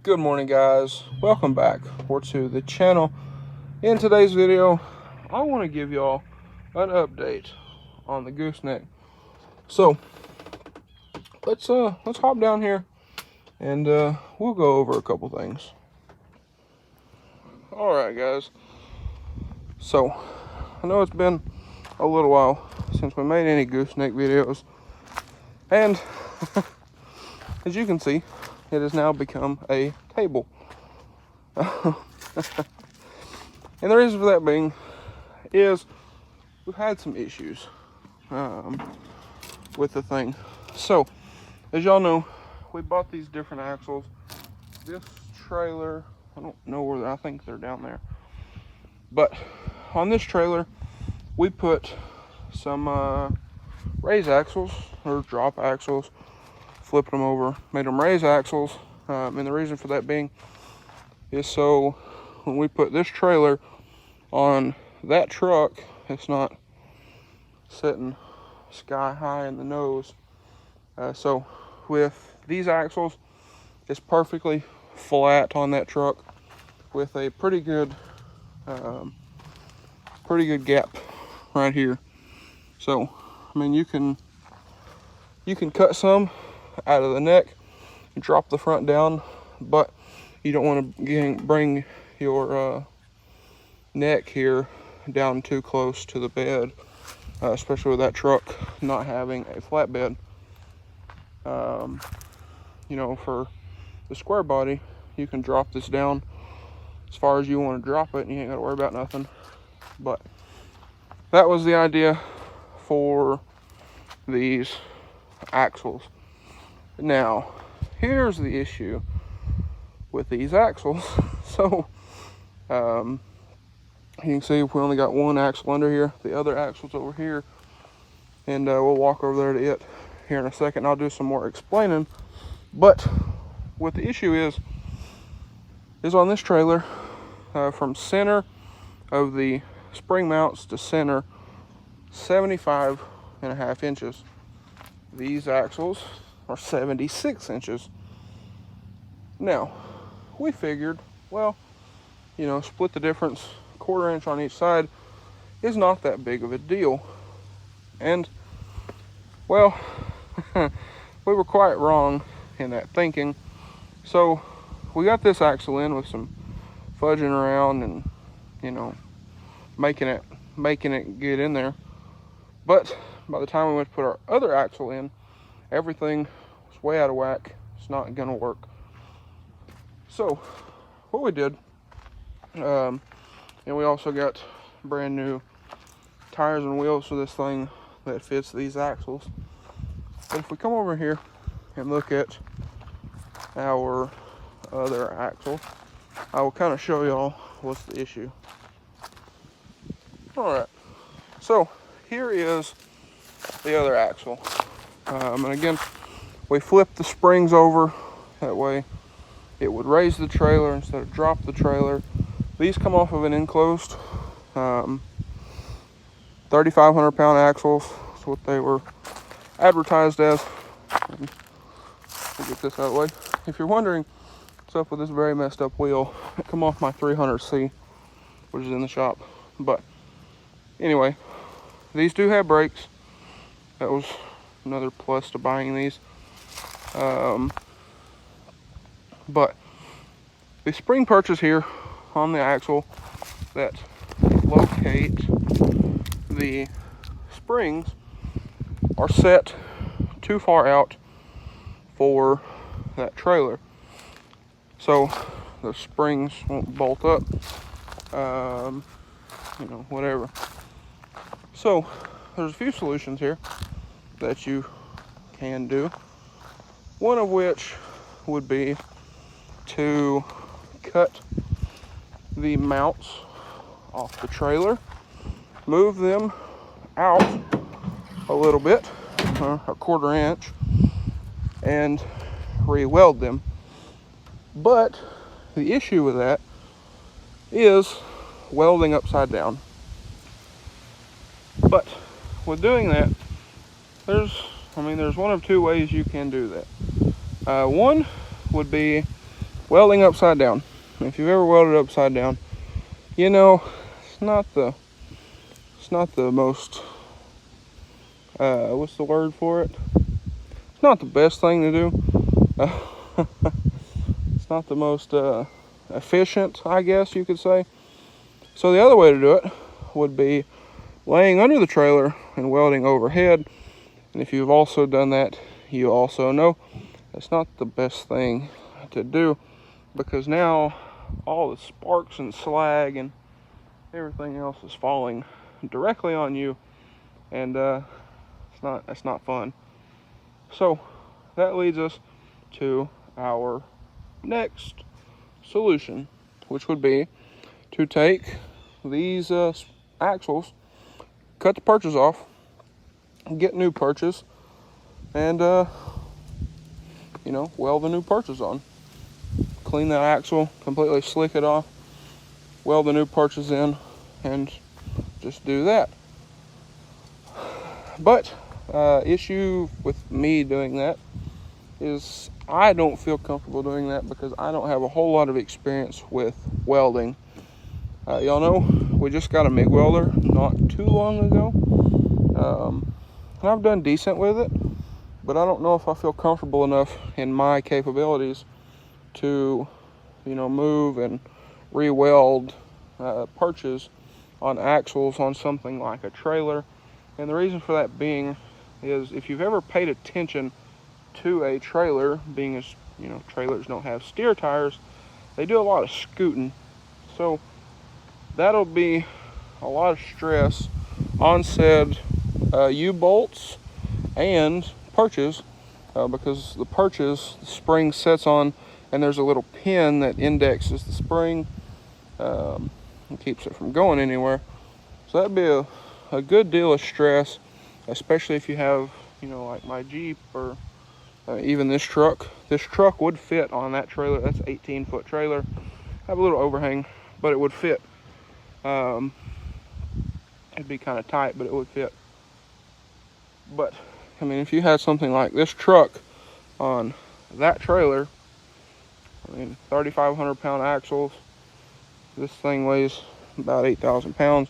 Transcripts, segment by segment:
Good morning, guys. Welcome back to the channel. In today's video, I want to give y'all an update on the gooseneck. So let's hop down here and we'll go over a couple things. All right, guys. So I know it's been a little while since we made any gooseneck videos, and as you can see, it has now become a table. And the reason for that being is we've had some issues with the thing. So, as y'all know, we bought these different axles. This trailer, I don't know where I think they're down there. But on this trailer, we put some raise axles or drop axles, flipped them over, made them raise axles. And the reason for that being is so when we put this trailer on that truck, it's not sitting sky high in the nose. So with these axles, it's perfectly flat on that truck with a pretty good gap right here. So I mean, you can cut some out of the neck and drop the front down, but you don't want to bring your neck here down too close to the bed, especially with that truck not having a flatbed. You know, for the square body, you can drop this down as far as you want to drop it and you ain't got to worry about nothing. But that was the idea for these axles. Now, here's the issue with these axles. So, you can see we only got one axle under here. The other axle's over here. And we'll walk over there to it here in a second. I'll do some more explaining. But what the issue is on this trailer, from center of the spring mounts to center, 75.5 inches. These axles are 76 inches. Now, we figured, well, you know, split the difference, 1/4 inch on each side is not that big of a deal. And, well, we were quite wrong in that thinking. So we got this axle in with some fudging around and, you know, making it get in there. But by the time we went to put our other axle in, everything was way out of whack. It's not gonna work. So what we did, and we also got brand new tires and wheels for this thing that fits these axles. But if we come over here and look at our other axle, I will kind of show y'all what's the issue. All right, so here is the other axle. And again, we flipped the springs over. That way it would raise the trailer instead of drop the trailer. These come off of an enclosed 3,500 pound axles. That's what they were advertised as. And we'll get this out of the way. If you're wondering what's up with this very messed up wheel, it come off my 300C, which is in the shop. But anyway, these do have brakes. That was another plus to buying these. But the spring perches here on the axle that locate the springs are set too far out for that trailer. So the springs won't bolt up, you know, whatever. So there's a few solutions here that you can do. One of which would be to cut the mounts off the trailer, move them out a little bit, a 1/4 inch, and re-weld them. But the issue with that is welding upside down. But with doing that, there's one of two ways you can do that. One would be welding upside down. If you've ever welded upside down, you know it's not the most what's the word for it? It's not the best thing to do. It's not the most efficient, I guess you could say. So the other way to do it would be laying under the trailer and welding overhead. And if you've also done that, you also know that's not the best thing to do, because now all the sparks and slag and everything else is falling directly on you, and it's not fun. So that leads us to our next solution, which would be to take these axles, cut the perches off, get new perches, and weld the new perches on. Clean that axle, completely slick it off, weld the new perches in, and just do that. But issue with me doing that is I don't feel comfortable doing that because I don't have a whole lot of experience with welding. Y'all know we just got a MIG welder not too long ago, and I've done decent with it, but I don't know if I feel comfortable enough in my capabilities to move and re-weld perches on axles on something like a trailer. And the reason for that being is, if you've ever paid attention to a trailer, being as trailers don't have steer tires, they do a lot of scooting. So that'll be a lot of stress on said U-bolts and perches, because the perches, the spring sets on, and there's a little pin that indexes the spring and keeps it from going anywhere. So that'd be a good deal of stress, especially if you have, like my Jeep or even this truck. This truck would fit on that trailer. That's an 18-foot trailer. Have a little overhang, but it would fit. It'd be kind of tight, but it would fit. But I mean, if you had something like this truck on that trailer, 3,500 pound axles, this thing weighs about 8,000 pounds.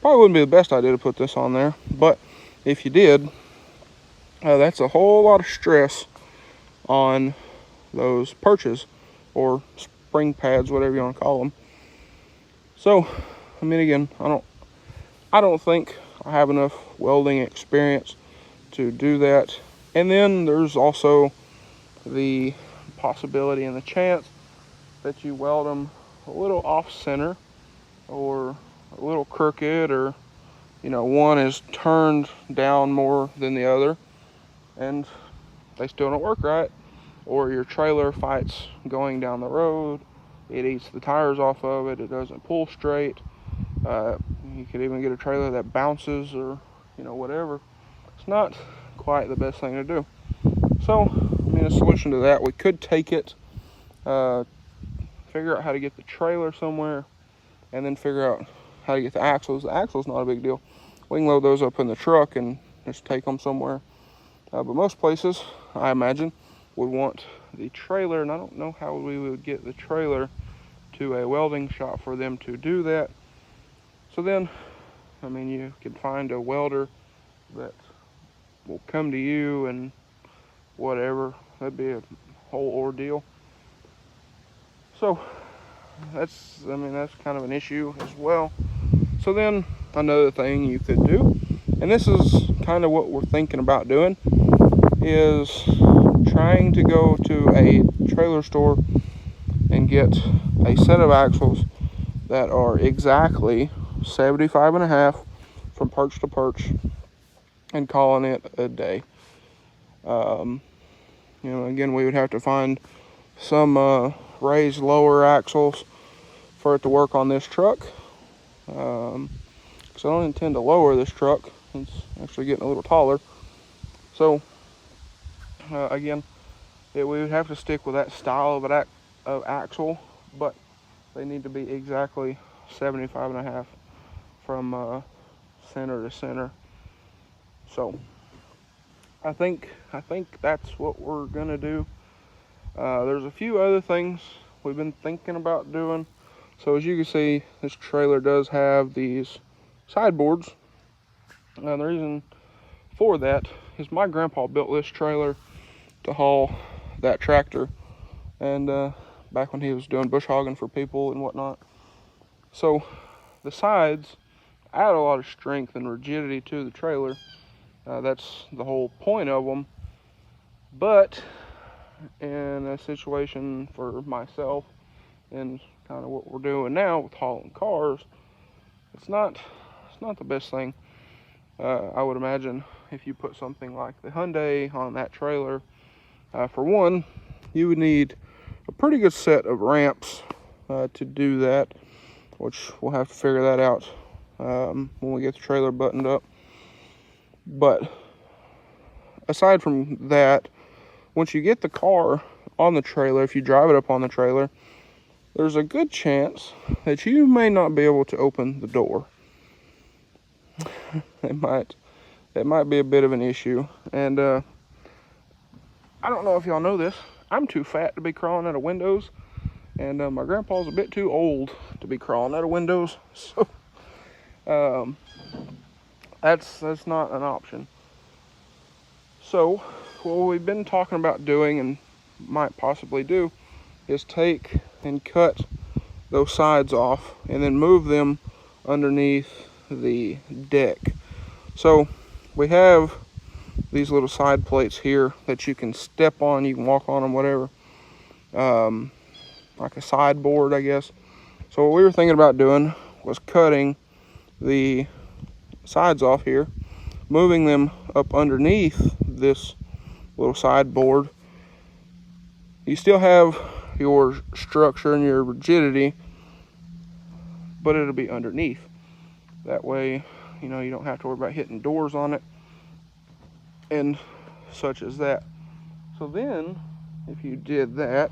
Probably wouldn't be the best idea to put this on there, but if you did, that's a whole lot of stress on those perches or spring pads, whatever you want to call them. So, I mean, again, I don't think I have enough welding experience to do that. And then there's also the possibility and the chance that you weld them a little off center or a little crooked, or one is turned down more than the other and they still don't work right, or your trailer fights going down the road, it eats the tires off of it, it doesn't pull straight. You could even get a trailer that bounces, or whatever. It's not quite the best thing to do. So I mean, a solution to that, we could take it, figure out how to get the trailer somewhere, and then figure out how to get the axles. The axle's not a big deal. We can load those up in the truck and just take them somewhere. But most places, I imagine, would want the trailer, and I don't know how we would get the trailer to a welding shop for them to do that. So then, I mean, you can find a welder that will come to you and whatever. That'd be a whole ordeal. So that's kind of an issue as well. So then another thing you could do, and this is kind of what we're thinking about doing, is trying to go to a trailer store and get a set of axles that are exactly 75.5 from perch to perch and calling it a day. Again, we would have to find some raised lower axles for it to work on this truck, because I don't intend to lower this truck. It's actually getting a little taller. So again, we would have to stick with that style of axle, but they need to be exactly 75.5 from center to center. So I think that's what we're gonna do. There's a few other things we've been thinking about doing. So as you can see, this trailer does have these sideboards. The reason for that is my grandpa built this trailer to haul that tractor, and back when he was doing bush hogging for people and whatnot. So the sides add a lot of strength and rigidity to the trailer. That's the whole point of them. But in a situation for myself and kind of what we're doing now with hauling cars, it's not the best thing. I would imagine if you put something like the Hyundai on that trailer, for one, you would need a pretty good set of ramps to do that, which we'll have to figure that out when we get the trailer buttoned up. But aside from that, once you get the car on the trailer, if you drive it up on the trailer, there's a good chance that you may not be able to open the door. It might be a bit of an issue. And I don't know if y'all know this, I'm too fat to be crawling out of windows, and my grandpa's a bit too old to be crawling out of windows, so that's not an option. So what we've been talking about doing and might possibly do is take and cut those sides off and then move them underneath the deck. So we have these little side plates here that you can step on, you can walk on them, whatever, like a sideboard, I guess. So what we were thinking about doing was cutting the sides off here, moving them up underneath this little sideboard. You still have your structure and your rigidity, but it'll be underneath. That way, you don't have to worry about hitting doors on it and such as that. So then, if you did that,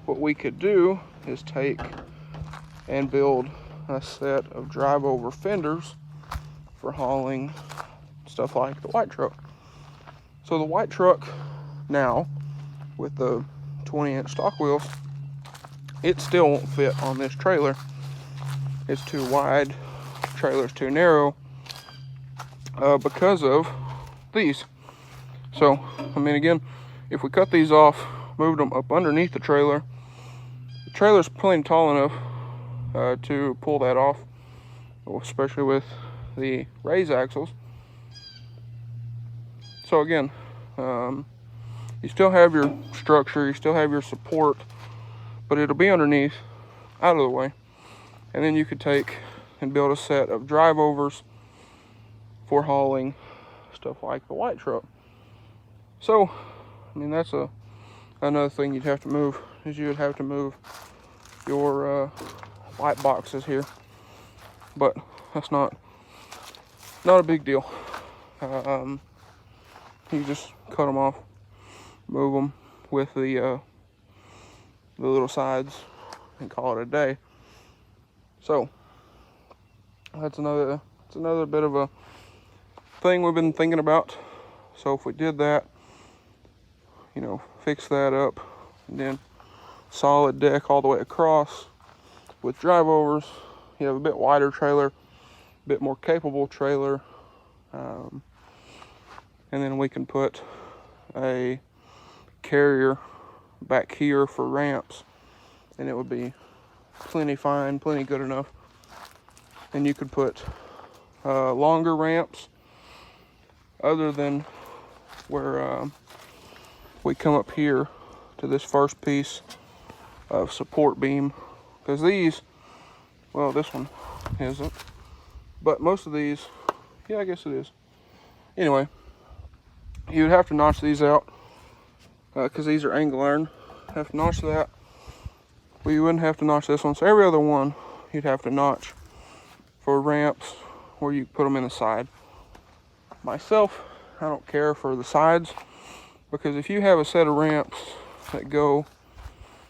what we could do is take and build a set of drive-over fenders for hauling stuff like the white truck. So the white truck now, with the 20-inch stock wheels, it still won't fit on this trailer. It's too wide, trailer's too narrow, because of these. So, again, if we cut these off, moved them up underneath the trailer's plenty tall enough to pull that off, especially with the raised axles. So again, you still have your structure, you still have your support, but it'll be underneath, out of the way. And then you could take and build a set of drive-overs for hauling stuff like the white truck. So, that's another thing you'd have to move, is you would have to move your white boxes here. But that's not a big deal. You just cut them off, move them with the little sides, and call it a day. So that's another bit of a thing we've been thinking about. So if we did that, fix that up, and then solid deck all the way across with drive overs, you have a bit wider trailer, a bit more capable trailer, and then we can put a carrier back here for ramps, and it would be plenty fine, plenty good enough. And you could put longer ramps other than where we come up here to this first piece of support beam, because these, well, this one isn't, but most of these, yeah, I guess it is. Anyway, you would have to notch these out because these are angle iron. Have to notch that. Well, you wouldn't have to notch this one. So every other one you'd have to notch for ramps where you put them in the side. Myself, I don't care for the sides, because if you have a set of ramps that go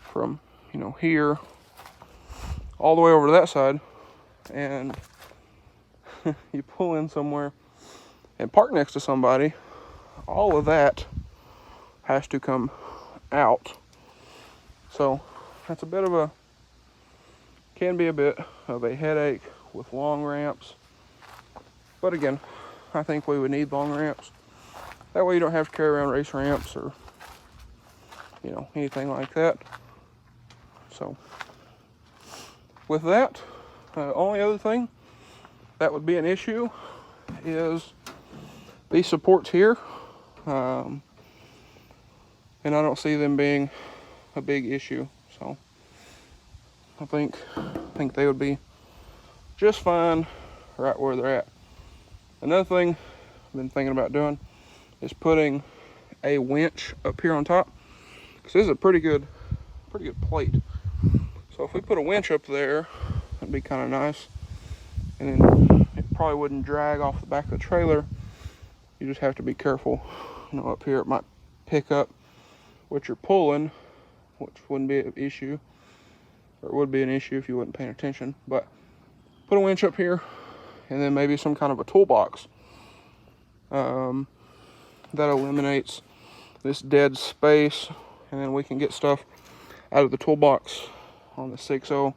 from here all the way over to that side, and you pull in somewhere and park next to somebody, all of that has to come out So that's can be a bit of a headache with long ramps. But again, I think we would need long ramps. That way you don't have to carry around race ramps or, anything like that. So with that, the only other thing that would be an issue is these supports here. And I don't see them being a big issue. So I think they would be just fine right where they're at. Another thing I've been thinking about doing is putting a winch up here on top, because this is a pretty good plate. So if we put a winch up there, that'd be kind of nice, and then it probably wouldn't drag off the back of the trailer. You just have to be careful. Up here it might pick up what you're pulling, which wouldn't be an issue, or it would be an issue if you wasn't paying attention. But put a winch up here, and then maybe some kind of a toolbox that eliminates this dead space, and then we can get stuff out of the toolbox on the 6.0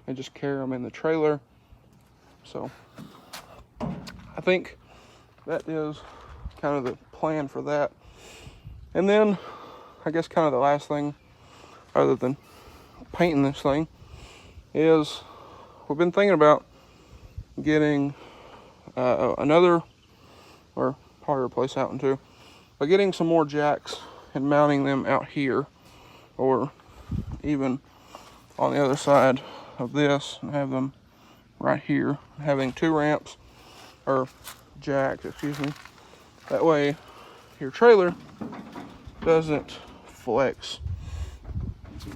and just carry them in the trailer. So I think that is kind of the plan for that. And then I guess kind of the last thing, other than painting this thing, is we've been thinking about getting another, or probably replace that one too, but getting some more jacks and mounting them out here, or even on the other side of this, and have them right here, having 2 ramps, or jacks, excuse me. That way your trailer doesn't flex.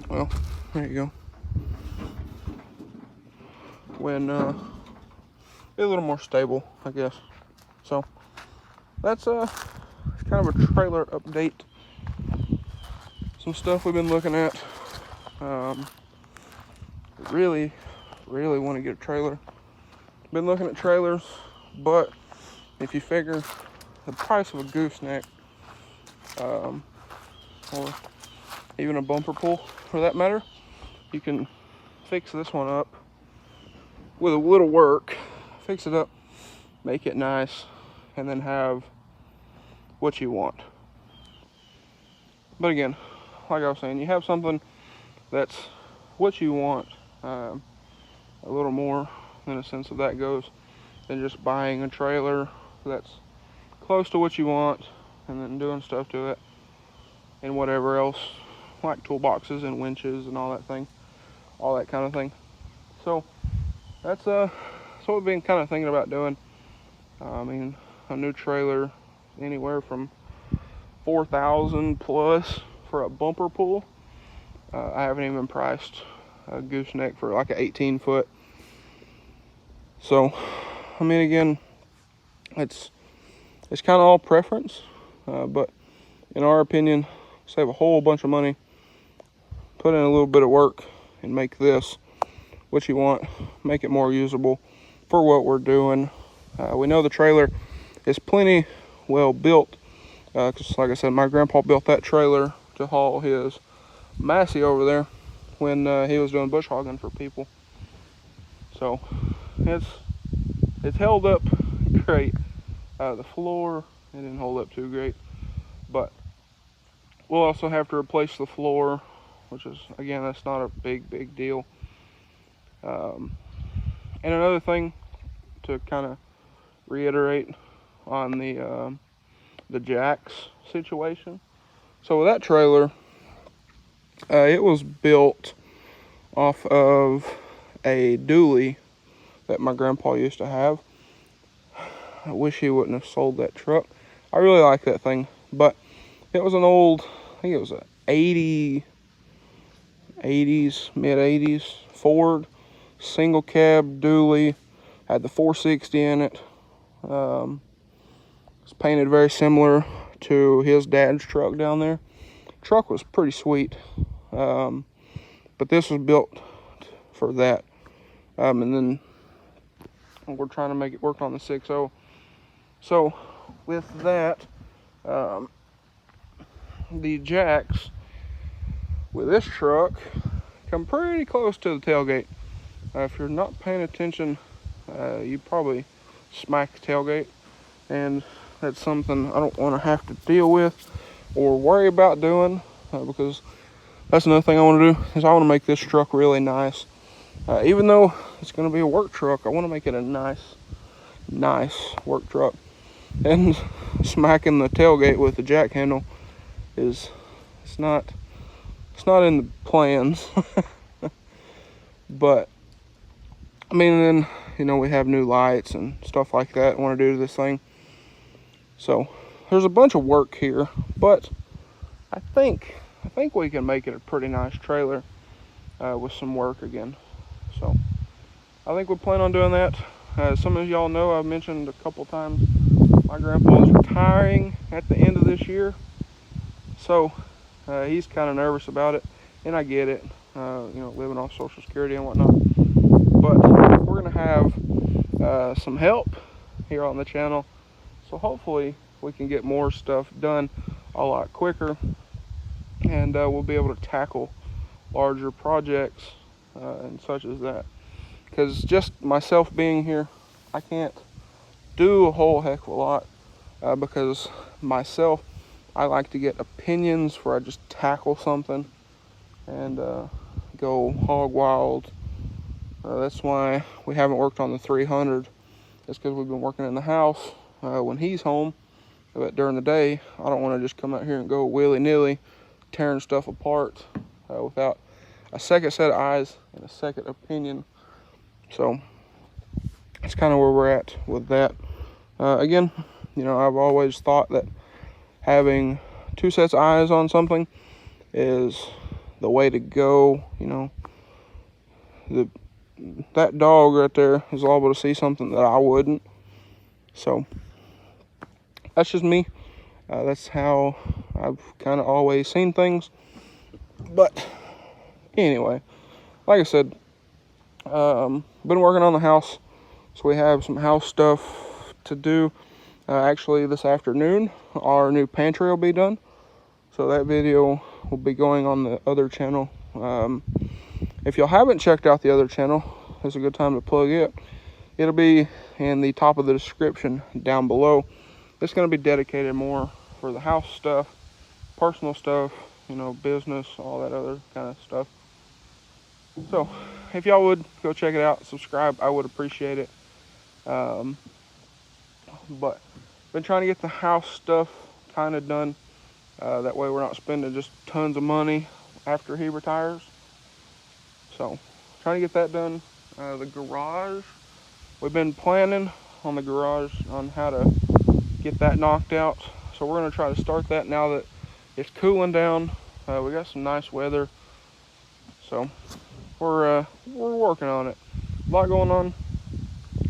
Well, there you go. When be a little more stable, I guess. So that's kind of a trailer update. Some stuff we've been looking at. Really want to get a trailer. Been looking at trailers, but if you figure the price of a gooseneck, or even a bumper pull for that matter, you can fix this one up with a little work. Fix it up, make it nice, and then have what you want. But again, like I was saying, you have something that's what you want, a little more in a sense of that goes, than just buying a trailer that's close to what you want and then doing stuff to it and whatever else, like toolboxes and winches and all that kind of thing. So that's what we've been kind of thinking about doing. I mean, a new trailer, anywhere from $4,000 plus for a bumper pull. I haven't even priced a gooseneck for like an 18-foot. So, I mean, again, it's kind of all preference, but in our opinion, save a whole bunch of money, put in a little bit of work, and make this what you want, make it more usable for what we're doing. We know the trailer is plenty well built, because like I said, my grandpa built that trailer to haul his Massey over there when he was doing bush hogging for people. So it's held up great. The floor, it didn't hold up too great, but we'll also have to replace the floor, which is, again, that's not a big deal. And another thing to kind of reiterate on the jacks situation. So with that trailer, it was built off of a dually that my grandpa used to have. I wish he wouldn't have sold that truck. I really like that thing, but it was an old, I think it was a mid-80s Ford single cab dually, had the 460 in it. It's painted very similar to his dad's truck down there. Truck was pretty sweet, but this was built for that. And then we're trying to make it work on the 6.0. So with that, the jacks, with this truck come pretty close to the tailgate. If you're not paying attention, you probably smack the tailgate, and that's something I don't want to have to deal with or worry about doing, because that's another thing I want to do is I want to make this truck really nice. Even though it's going to be a work truck, I want to make it a nice work truck. And smacking the tailgate with the jack handle it's not in the plans. But I mean, then, you know, we have new lights and stuff like that I want to do to this thing. So there's a bunch of work here, but I think we can make it a pretty nice trailer with some work again. So I think we plan on doing that. As some of y'all know, I've mentioned a couple times, my grandpa is retiring at the end of this year. So he's kind of nervous about it, and I get it, you know, living off Social Security and whatnot. But we're going to have some help here on the channel. So hopefully we can get more stuff done a lot quicker, and we'll be able to tackle larger projects and such as that. Because just myself being here, I can't do a whole heck of a lot, because myself, I like to get opinions where I just tackle something and go hog wild. That's why we haven't worked on the 300. It's because we've been working in the house when he's home. But during the day, I don't want to just come out here and go willy-nilly tearing stuff apart without a second set of eyes and a second opinion. So that's kind of where we're at with that. Again, you know, I've always thought that having two sets of eyes on something is the way to go. You know, that dog right there is liable to see something that I wouldn't. So that's just me. That's how I've kind of always seen things. But anyway, like I said, been working on the house, so we have some house stuff to do. Actually, this afternoon, our new pantry will be done. So that video will be going on the other channel. If y'all haven't checked out the other channel, it's a good time to plug it. It'll be in the top of the description down below. It's going to be dedicated more for the house stuff, personal stuff, you know, business, all that other kind of stuff. So if y'all would go check it out, subscribe, I would appreciate it. But been trying to get the house stuff kind of done. That way we're not spending just tons of money after he retires. So trying to get that done. The garage, we've been planning on the garage on how to get that knocked out. So we're going to try to start that now that it's cooling down. We got some nice weather. So we're working on it. A lot going on.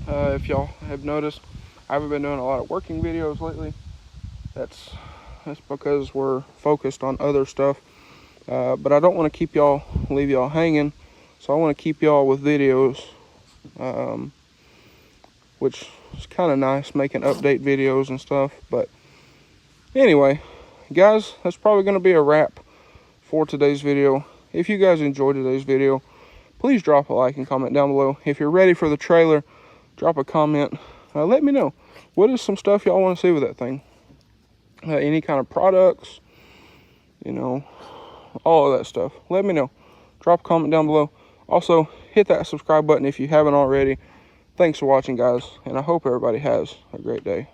If y'all have noticed, I haven't been doing a lot of working videos lately. That's because we're focused on other stuff. But I don't want to leave y'all hanging. So I want to keep y'all with videos, which is kind of nice, making update videos and stuff. But anyway, guys, that's probably going to be a wrap for today's video. If you guys enjoyed today's video, please drop a like and comment down below. If you're ready for the trailer, drop a comment. Let me know, what is some stuff y'all want to see with that thing? Any kind of products, you know, all of that stuff. Let me know. Drop a comment down below. Also, hit that subscribe button if you haven't already. Thanks for watching, guys, and I hope everybody has a great day.